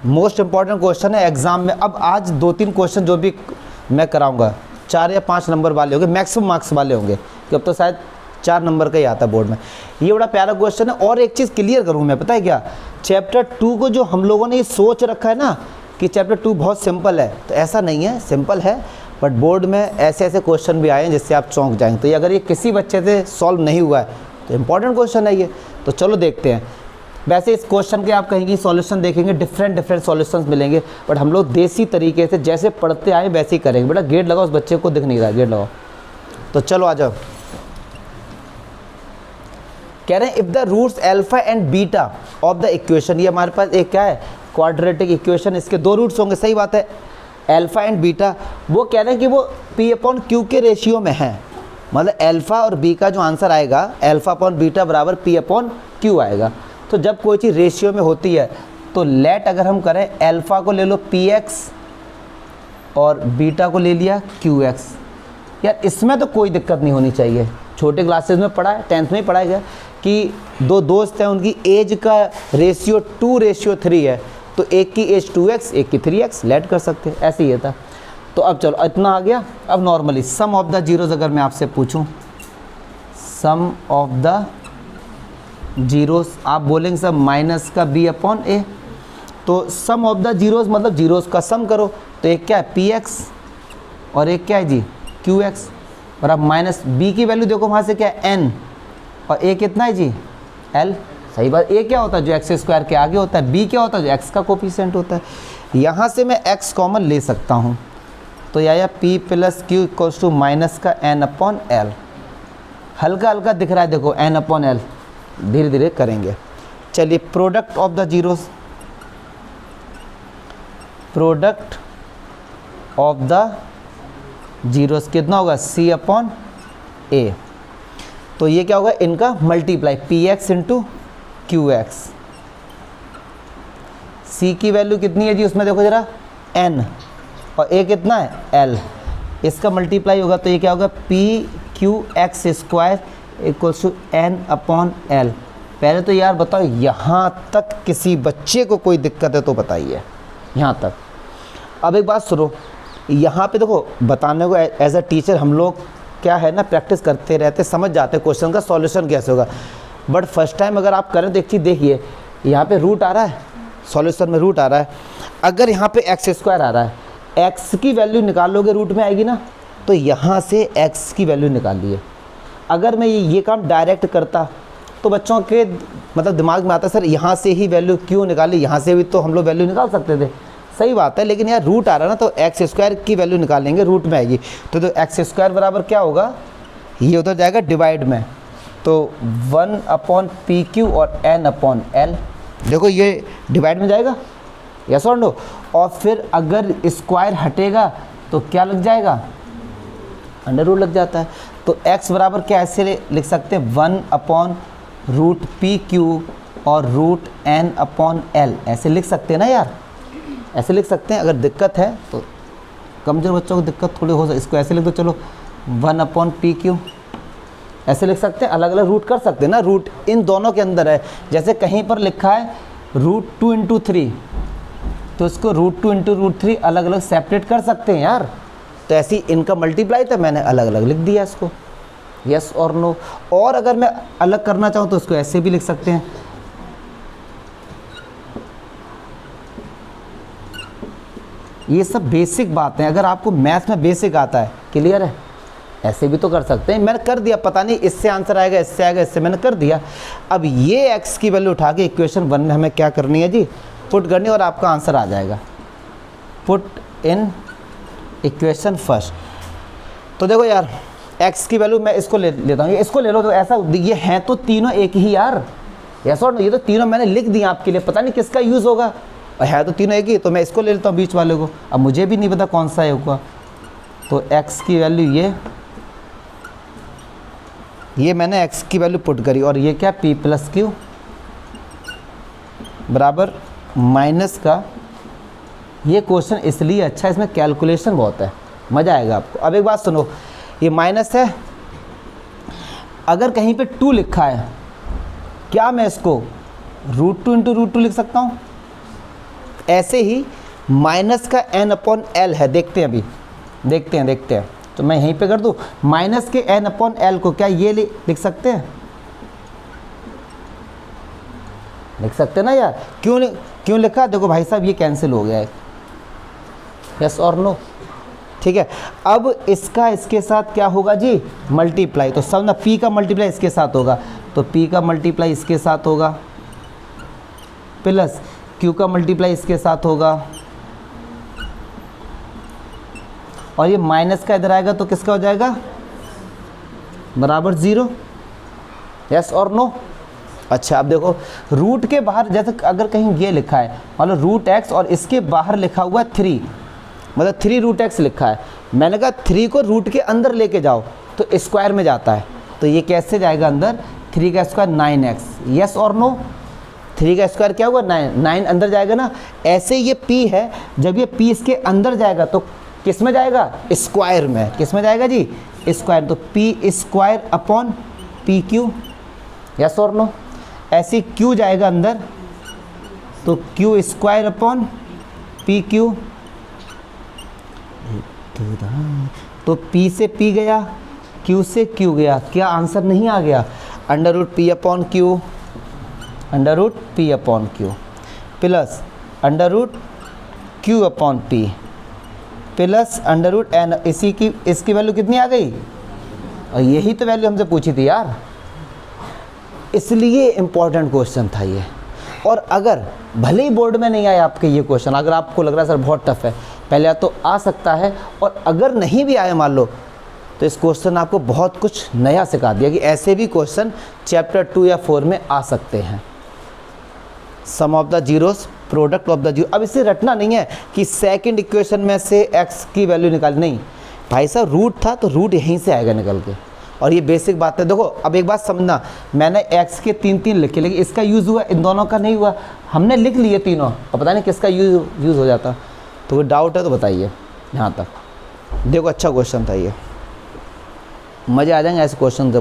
Most important question है exam में। अब आज 2-3 क्वेश्चन जो भी मैं कराऊंगा 4 या 5 नंबर वाले होंगे, मैक्सिमम मार्क्स वाले होंगे, कि अब तो शायद 4 नंबर का ही आता है बोर्ड में। ये बड़ा प्यारा क्वेश्चन है। और एक चीज़ क्लियर करूँ मैं, पता है क्या, चैप्टर 2 को जो हम लोगों ने ये सोच रखा है ना कि चैप्टर 2 बहुत सिंपल है, तो ऐसा नहीं है, सिंपल है, बट बोर्ड में ऐसे ऐसे क्वेश्चन भी आए हैं जिससे आप चौंक जाएंगे। तो ये अगर ये किसी बच्चे से सॉल्व नहीं हुआ है तो इंपॉर्टेंट क्वेश्चन है ये। तो चलो देखते हैं। वैसे इस क्वेश्चन के आप कहेंगे सॉल्यूशन देखेंगे, डिफरेंट सॉल्यूशंस मिलेंगे, बट हम लोग देसी तरीके से जैसे पढ़ते आए वैसे ही करेंगे। बेटा गेट लगाओ, उस बच्चे को दिख नहीं रहा, गेट लगाओ। तो चलो आ जाओ। कह रहे हैं if the roots alpha and beta of the equation, ये हमारे पास एक क्या है, क्वाड्रेटिक इक्वेशन, इसके 2 रूट्स होंगे, सही बात है, अल्फा एंड बीटा। वो कह रहे हैं कि वो P/Q के रेशियो में है, मतलब अल्फा और बी का जो आंसर आएगा अल्फा अपॉन बीटा बराबर P/Q आएगा। तो जब कोई चीज़ रेशियो में होती है तो लेट अगर हम करें, अल्फा को ले लो Px और बीटा को ले लिया Qx। यार इसमें तो कोई दिक्कत नहीं होनी चाहिए, छोटे क्लासेस में पढ़ा है, 10th में ही पढ़ाया गया कि 2 दोस्त हैं, उनकी एज का रेशियो 2:3 है, तो एक की एज 2x एक की 3x, लेट कर सकते हैं, ऐसे ही था। तो अब चलो इतना आ गया। अब normally sum of the zeros अगर मैं आपसे पूछूं, सम ऑफ द जीरोज़, आप बोलेंगे सर माइनस का B/A, तो सम ऑफ द जीरोज़ मतलब जीरोज़ का सम करो, तो एक क्या है Px और एक क्या है जी Qx, और अब माइनस b की वैल्यू देखो वहाँ से क्या है n, और a कितना है जी l, सही बात। a क्या होता है जो x² के आगे होता है, b क्या होता है जो x का कोफिशिएंट होता है। यहाँ से मैं x कॉमन ले सकता हूँ, तो या P + Q = माइनस का n/L, हल्का हल्का दिख रहा है देखो n/L, धीरे धीरे करेंगे। चलिए product of the zeros, product of the zeros कितना होगा C/A, तो ये क्या होगा इनका मल्टीप्लाई Px × Qx। C की वैल्यू कितनी है जी उसमें देखो ज़रा n, और A कितना है L, इसका मल्टीप्लाई होगा तो ये क्या होगा Pqx² = n/L। पहले तो यार बताओ यहाँ तक किसी बच्चे को कोई दिक्कत है तो बताइए, यहाँ तक। अब एक बात सुनो, यहाँ पे देखो बताने को एज अ टीचर हम लोग क्या है ना प्रैक्टिस करते रहते, समझ जाते हैं क्वेश्चन का सॉल्यूशन कैसे होगा, बट फर्स्ट टाइम अगर आप करें तो एक चीज़ देखिए, यहाँ पे रूट आ रहा है, सॉल्यूशन में रूट आ रहा है, अगर यहाँ पे x² आ रहा है, x की वैल्यू निकालोगे रूट में आएगी ना, तो यहाँ से x की वैल्यू निकालिए। अगर मैं ये काम डायरेक्ट करता तो बच्चों के मतलब दिमाग में आता सर यहाँ से ही वैल्यू क्यों निकाली, यहाँ से भी तो हम लोग वैल्यू निकाल सकते थे, सही बात है, लेकिन यार रूट आ रहा है ना तो x² की वैल्यू निकालेंगे, रूट में आएगी, तो x² बराबर क्या होगा, ये उधर जाएगा डिवाइड में, तो 1/PQ और n/L, देखो ये डिवाइड में जाएगा, यस और नो, और फिर अगर स्क्वायर हटेगा तो क्या लग जाएगा, अंडर रूट लग जाता है। तो x बराबर क्या ऐसे लिख सकते हैं 1/√PQ और √n/L, ऐसे लिख सकते हैं ना यार, ऐसे लिख सकते हैं। अगर दिक्कत है तो कमजोर बच्चों को दिक्कत थोड़ी हो सकती, इसको ऐसे लिख दो, चलो 1/PQ ऐसे लिख सकते हैं, अलग अलग रूट कर सकते हैं ना, रूट इन दोनों के अंदर है। जैसे कहीं पर लिखा है √2 × 3, तो इसको √2 × √3 अलग अलग सेपरेट कर सकते हैं यार, तो ऐसी इनका मल्टीप्लाई था, मैंने अलग अलग लिख दिया इसको, यस और नो। और अगर मैं अलग करना चाहूँ तो इसको ऐसे भी लिख सकते हैं, ये सब बेसिक बातें, अगर आपको मैथ्स में बेसिक आता है, क्लियर है, ऐसे भी तो कर सकते हैं। मैंने कर दिया, पता नहीं इससे आंसर आएगा इससे आएगा, इससे मैंने कर दिया। अब ये x की वैल्यू उठा के इक्वेशन 1 में हमें क्या करनी है जी, पुट करनी, और आपका आंसर आ जाएगा, पुट इन इक्वेशन फर्स्ट। तो देखो यार x की वैल्यू मैं इसको ले लेता हूँ, इसको ले लो, तो ऐसा ये हैं तो तीनों एक ही यार, यस और नो, ये तो तीनों मैंने लिख दिया आपके लिए, पता नहीं किसका यूज़ होगा, और है तो तीनों एक ही, तो मैं इसको ले लेता हूँ बीच वाले को, अब मुझे भी नहीं पता कौन सा है होगा। तो x की वैल्यू ये मैंने x की वैल्यू पुट करी, और ये क्या P + Q बराबर माइनस का, ये क्वेश्चन इसलिए अच्छा है, इसमें कैलकुलेशन बहुत है, मज़ा आएगा आपको। अब एक बात सुनो, ये माइनस है, अगर कहीं पे 2 लिखा है, क्या मैं इसको √2 × √2 लिख सकता हूँ, ऐसे ही माइनस का n अपॉन एल है, देखते हैं अभी, देखते हैं। तो मैं यहीं पे कर दूँ, माइनस के n अपॉन एल को क्या ये लिख सकते हैं? लिख सकते हैं ना यार। क्यों लिखा? देखो भाई साहब ये कैंसिल हो गया है, यस और नो, ठीक है। अब इसका इसके साथ क्या होगा जी? मल्टीप्लाई। तो सब ना p का मल्टीप्लाई इसके साथ होगा, तो p का मल्टीप्लाई इसके साथ होगा, प्लस q का मल्टीप्लाई इसके साथ होगा, और ये माइनस का इधर आएगा तो किसका हो जाएगा? बराबर 0, यस और नो। अच्छा अब देखो, रूट के बाहर जैसे अगर कहीं ये लिखा है, मतलब रूट एक्स और इसके बाहर लिखा हुआ 3, मतलब 3 रूट एक्स लिखा है, मैंने कहा 3 को रूट के अंदर लेके जाओ तो स्क्वायर में जाता है, तो ये कैसे जाएगा अंदर? 3 का स्क्वायर 9x, यस और नो। 3 का स्क्वायर क्या होगा? 9 अंदर जाएगा ना। ऐसे ये p है, जब ये p इसके अंदर जाएगा तो किस में जाएगा? स्क्वायर में। किस में जाएगा जी? स्क्वायर। तो p square upon P Q, yes और नो। ऐसे q जाएगा अंदर तो q square upon P Q, तो p से p गया, q से q गया, क्या आंसर नहीं आ गया? Under root p upon q, under root p upon q, plus under root q upon p, plus under root n। इसकी वैल्यू कितनी आ गई? और यही तो वैल्यू हमसे पूछी थी यार, इसलिए इम्पॉर्टेंट क्वेश्चन था ये। और अगर भले ही बोर्ड में नहीं आया आपके ये क्वेश्चन, अगर आपको लग रहा है सर बहुत टफ है, पहले तो आ सकता है, और अगर नहीं भी आया मान लो, तो इस क्वेश्चन आपको बहुत कुछ नया सिखा दिया कि ऐसे भी क्वेश्चन चैप्टर 2 या 4 में आ सकते हैं। Some of the zeros, product of the zero. अब इसे रटना नहीं है कि सेकंड इक्वेशन में से x की वैल्यू निकाल, नहीं भाई साहब, रूट था तो रूट यहीं से आएगा निकल के, और ये बेसिक बात है। देखो अब एक बात समझना, मैंने x के 3 लिखे, लेकिन इसका यूज़ हुआ, इन दोनों का नहीं हुआ। हमने लिख लिए तीनों, और पता नहीं किसका यूज़ हो जाता। तो कोई डाउट है तो बताइए यहाँ तक। देखो अच्छा क्वेश्चन था ये, मज़े आ जाएंगे ऐसे क्वेश्चन जब